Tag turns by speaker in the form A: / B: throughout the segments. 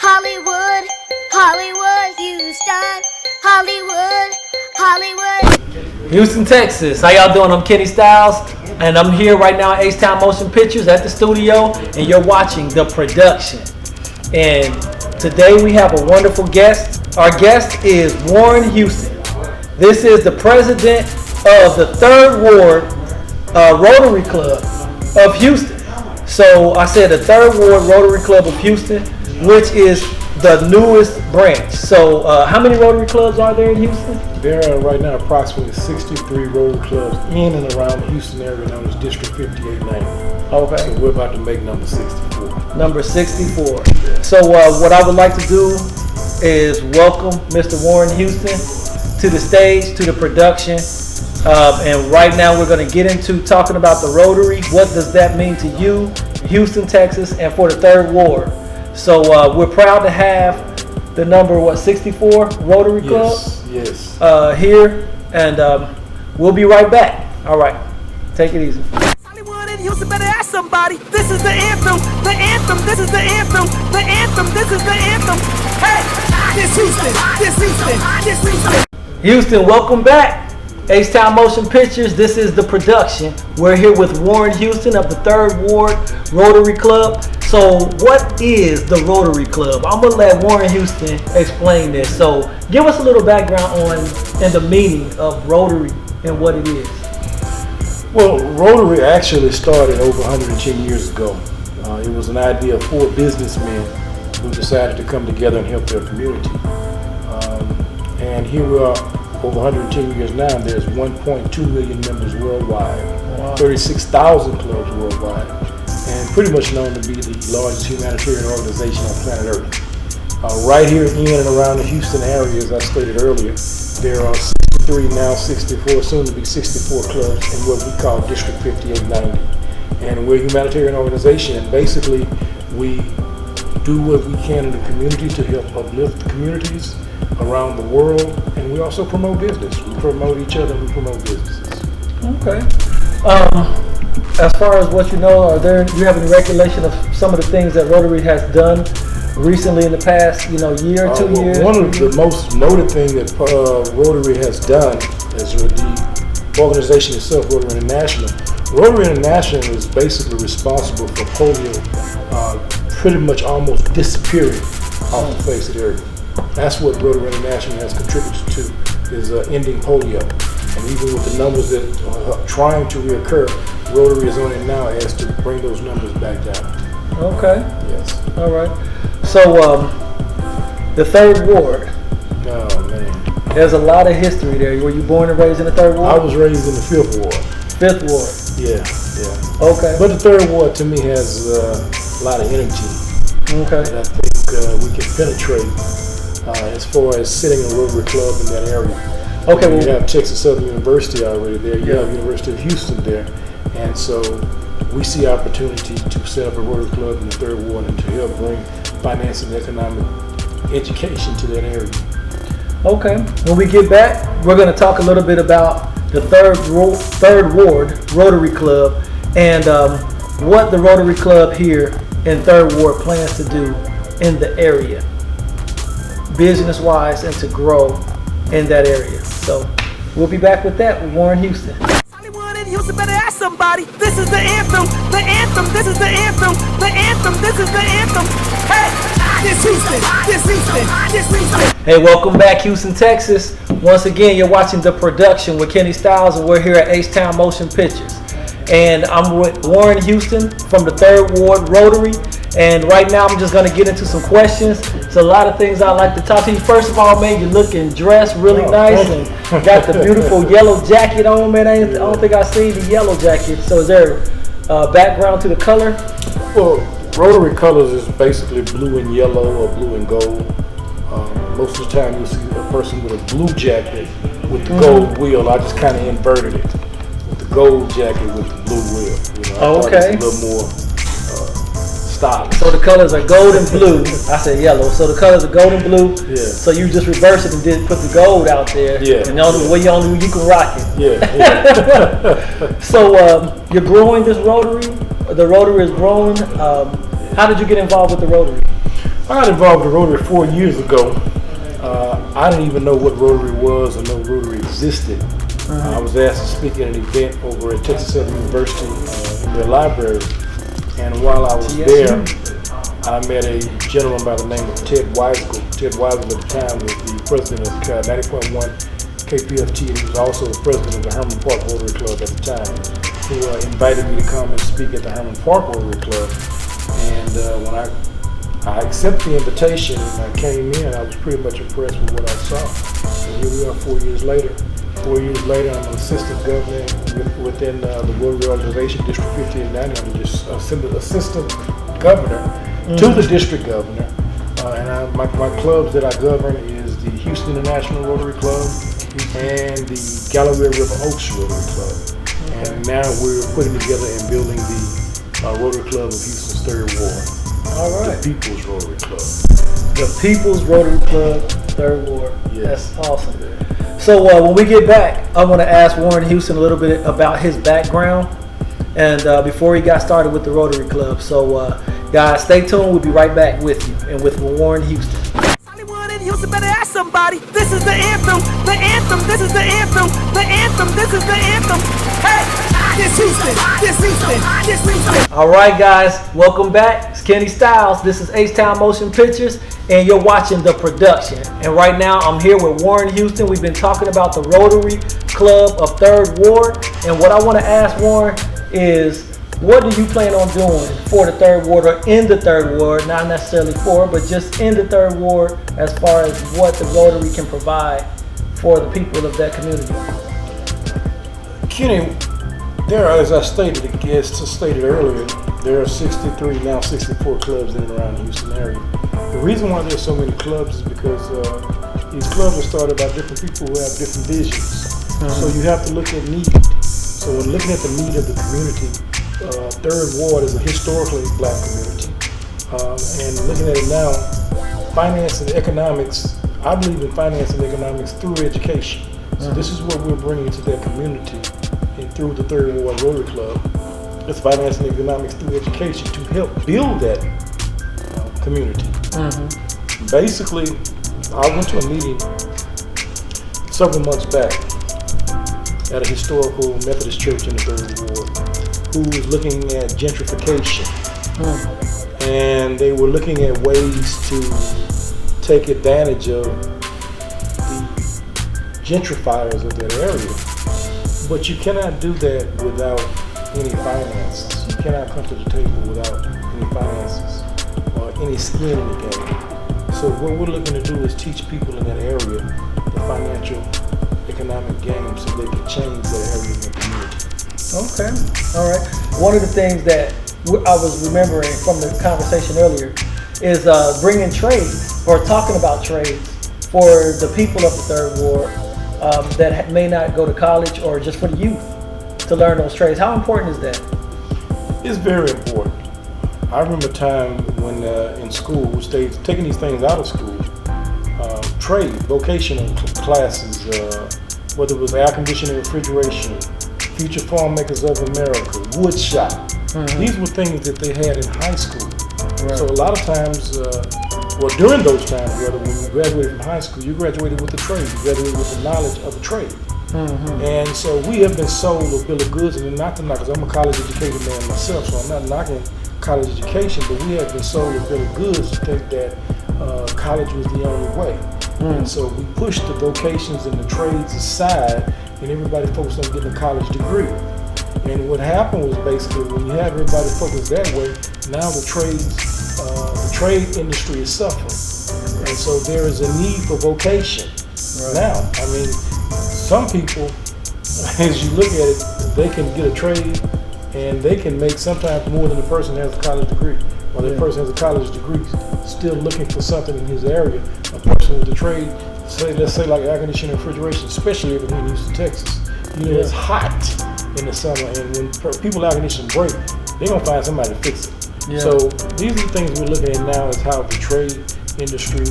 A: Hollywood, Hollywood, Houston, Hollywood, Hollywood.
B: Houston, Texas. How y'all doing? I'm Kenny Styles, and I'm here right now at H-Town Motion Pictures at the studio, and you're watching the production. And today we have a wonderful guest. Our guest is Warren Houston. This is the president of the 3rd Ward Rotary Club of Houston. So I said the 3rd Ward Rotary Club of Houston, which is the newest branch. So how many Rotary clubs are there in Houston?
C: There are right now approximately 63 Rotary clubs in and around the Houston area known as District 5890.
B: Okay.
C: So we're about to make number 64.
B: Number 64. So what I would like to do is welcome Mr. Warren Houston to the stage, to the production. And right now we're going to get into talking about the Rotary. What does that mean to you, Houston, Texas, and for the 3rd Ward? So we're proud to have the number 64 Rotary Club here, and we'll be right back. All right, take it easy.
D: Hollywood and Houston better ask somebody. This is the anthem, the anthem. This is the anthem, the anthem. This is the anthem. Hey, this Houston, this Houston, this Houston.
B: Houston, welcome back. H-Town Motion Pictures, this is the production. We're here with Warren Houston of the 3rd Ward Rotary Club. So what is the Rotary Club? I'm gonna let Warren Houston explain this. So give us a little background on and the meaning of Rotary and what it is.
C: Well, Rotary actually started over 110 years ago. It was an idea of 4 businessmen who decided to come together and help their community. And here we are over 110 years now, and there's 1.2 million members worldwide, wow. 36,000 clubs worldwide, and pretty much known to be the largest humanitarian organization on planet Earth. Right here in and around the Houston area, as I stated earlier, there are 63, now 64, soon to be 64 clubs in what we call District 5890. And we're a humanitarian organization, and basically we do what we can in the community to help uplift the communities around the world, and we also promote business. We promote each other and we promote businesses.
B: Okay. As far as what you know, do you have any recollection of some of the things that Rotary has done recently in the past, year or 2 years?
C: One of the most noted things that Rotary has done is the organization itself, Rotary International. Rotary International is basically responsible for polio pretty much almost disappearing off the face of the earth. That's what Rotary International has contributed to, is ending polio. And even with the numbers that are trying to reoccur, Rotary is on it now as to bring those numbers back down.
B: Okay.
C: Yes.
B: All right. So the 3rd Ward.
C: Oh man.
B: There's a lot of history there. Were you born and raised in the 3rd Ward?
C: I was raised in the 5th Ward.
B: 5th Ward.
C: Yeah.
B: Okay.
C: But the 3rd Ward to me has a lot of energy.
B: Okay.
C: And I think we can penetrate as far as sitting in a Rotary Club in that area.
B: Okay.
C: You have Texas Southern University already there. You have University of Houston there. And so we see opportunity to set up a Rotary Club in the 3rd Ward and to help bring finance and economic education to that area.
B: Okay. When we get back, we're going to talk a little bit about the 3rd Ward Rotary Club and what the Rotary Club here in 3rd Ward plans to do in the area, business-wise, and to grow in that area. So we'll be back with that with Warren Houston.
D: Hollywood and Houston better ask somebody. This is the anthem, the anthem. This is the anthem, the anthem. This is the anthem. Hey, this Houston, this Houston, this Houston.
B: Hey, welcome back, Houston, Texas. Once again, you're watching the production with Kenny Styles, and we're here at H-Town Motion Pictures. And I'm with Warren Houston from the 3rd Ward Rotary. And right now I'm just going to get into some questions. It's a lot of things I'd like to talk to you. First of all, man, you're looking dressed really nice and got the beautiful yellow jacket on, man. I don't think I've seen the yellow jacket. So is there a background to the color?
C: Well, Rotary colors is basically blue and yellow or blue and gold. Most of the time you'll see a person with a blue jacket with the gold wheel. I just kind of inverted it. Gold jacket with the blue wheel.
B: Okay.
C: A little more style.
B: So the colors are gold and blue. I said yellow. So the colors are gold and blue.
C: Yeah.
B: So you just reverse it and did put the gold out there.
C: Yeah.
B: And the only way you can rock it.
C: Yeah.
B: So you're growing this Rotary. The Rotary is growing. How did you get involved with the Rotary?
C: I got involved with Rotary 4 years ago. I didn't even know what Rotary was or know Rotary existed. I was asked to speak at an event over at Texas Southern University in their library. And while I was there, I met a gentleman by the name of Ted Weisel. Ted Weisel at the time was the president of 90.1 KPFT, and he was also the president of the Herman Park Rotary Club at the time, who invited me to come and speak at the Herman Park Rotary Club. And when I accepted the invitation and I came in, I was pretty much impressed with what I saw. And here we are 4 years later. 4 years later, I'm an assistant governor within the Rotary Organization, District 5090. I'm just assistant governor to the district governor. And my clubs that I govern is the Houston International Rotary Club and the Galleria River Oaks Rotary Club. And now we're putting together and building the Rotary Club of Houston's 3rd Ward.
B: All right.
C: The People's Rotary Club.
B: The People's Rotary Club, 3rd Ward.
C: Yes.
B: That's awesome. So when we get back, I want to ask Warren Houston a little bit about his background and before he got started with the Rotary Club. So guys, stay tuned. We'll be right back with you and with Warren Houston.
D: Hollywood and Houston better ask somebody. This is the anthem. The anthem. This is the anthem. The anthem. This is the anthem. Hey, this Houston. This Houston. This Houston.
B: All right, guys, welcome back. It's Kenny Styles. This is H-Town Motion Pictures, and you're watching The Production. And right now, I'm here with Warren Houston. We've been talking about the Rotary Club of 3rd Ward. And what I want to ask Warren is, what do you plan on doing for the 3rd Ward or in the 3rd Ward? Not necessarily for, but just in the 3rd Ward as far as what the Rotary can provide for the people of that community.
C: Kenny, there are, as I stated earlier, there are 63, now 64 clubs in and around the Houston area. The reason why there's so many clubs is because these clubs are started by different people who have different visions. So you have to look at need. So when looking at the need of the community, 3rd Ward is a historically black community. And looking at it now, finance and economics, I believe in finance and economics through education. So this is what we're bringing to that community and through the 3rd Ward Rotary Club. It's finance and economics through education to help build that community. Basically, I went to a meeting several months back at a historical Methodist church in the 3rd Ward who was looking at gentrification. And they were looking at ways to take advantage of the gentrifiers of that area. But you cannot do that without any finances. You cannot come to the table without any finances or any skin in the game. So what we're looking to do is teach people in that area the financial, economic game so they can change that area in their community.
B: Okay, all right. One of the things that I was remembering from the conversation earlier is bringing trades or talking about trades for the people of the 3rd Ward that may not go to college or just for the youth to learn those trades. How important is that?
C: It's very important. I remember a time when in school, they taking these things out of school, trade, vocational classes, whether it was air conditioning, refrigeration, future farm makers of America, wood shop. These were things that they had in high school. Right. So a lot of times, during those times, rather, when you graduated from high school, you graduated with a trade. You graduated with the knowledge of a trade. And so we have been sold a bill of goods, and not to knock, because I'm a college educated man myself, so I'm not knocking college education, but we have been sold a bill of goods to think that college was the only way. And so we pushed the vocations and the trades aside, and everybody focused on getting a college degree. And what happened was basically when you have everybody focused that way, now the trade industry is suffering. And so there is a need for vocation. Now, I mean, some people, as you look at it, they can get a trade and they can make sometimes more than the person who has a college degree. While that person has a college degree, still looking for something in his area. A person with a trade, let's say like air conditioning and refrigeration, especially if in Houston, Texas. You know, it's hot in the summer, and when people air conditioning break, they're gonna find somebody to fix it. So these are the things we're looking at now, is how the trade industry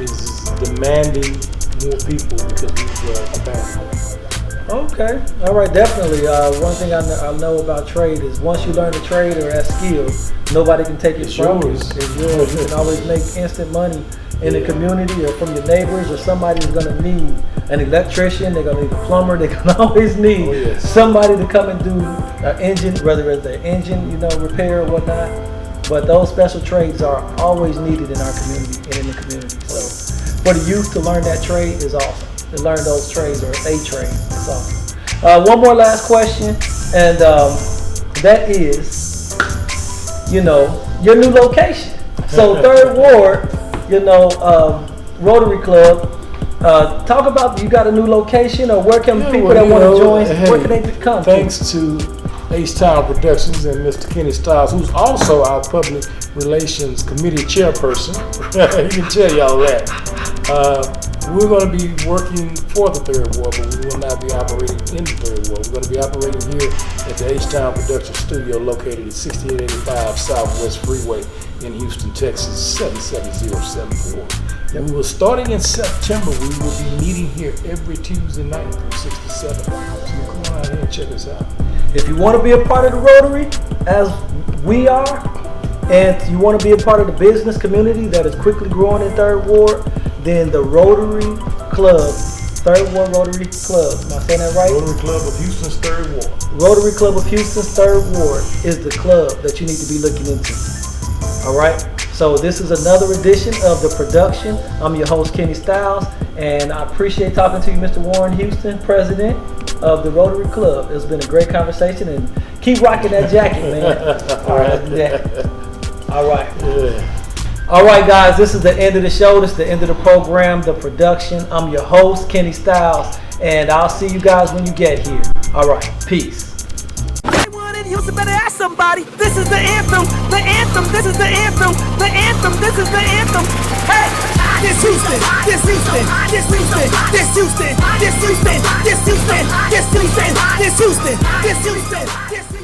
C: is demanding more people because we've abandoned.
B: Okay. All right. Definitely. One thing I know about trade is once you learn the trade or that skill, nobody can take it from you.
C: yours.
B: It's yours. You can always make instant money in the community or from your neighbors, or somebody's going to need an electrician. They're going to need a plumber. They're going to always need somebody to come and do an engine, whether it's an engine, repair or whatnot. But those special trades are always needed in our community and in the community. So for the youth to learn that trade is awesome. To learn those trades or a trade. It's awesome. One more last question, and that is, your new location. So Third Ward, Rotary Club. Talk about, you got a new location, or where can people that want to join, where can they come?
C: Thanks to Ace Town Productions and Mr. Kenny Styles, who's also our public relations committee chairperson. He can tell y'all that. We're going to be working for the Third Ward, but we will not be operating in the Third Ward. We're going to be operating here at the H-Town Production Studio located at 6885 Southwest Freeway in Houston, Texas, 77074. And we will, starting in September, we will be meeting here every Tuesday night from 6 to 7. So come on out here and check us out.
B: If you want to be a part of the Rotary, as we are, and you want to be a part of the business community that is quickly growing in Third Ward, then the Rotary Club, Third Ward Rotary Club, am I saying that right?
C: Rotary Club of Houston's Third Ward.
B: Rotary Club of Houston's Third Ward is the club that you need to be looking into. All right? So this is another edition of The Production. I'm your host, Kenny Styles, and I appreciate talking to you, Mr. Warren Houston, President of the Rotary Club. It's been a great conversation, and keep rocking that jacket, man. All right, let's do that. All right.
C: Yeah.
B: All right, guys, this is the end of the show. This is the end of the program, The Production. I'm your host, Kenny Styles, and I'll see you guys when you get here. All right, peace.
D: Everyone in Houston better ask somebody. This is the anthem. The anthem. This is the anthem. The anthem. This is the anthem. Hey, this Houston. This Houston. This Houston. This Houston. This Houston. This Houston. This Houston. This Houston. This Houston. This Houston.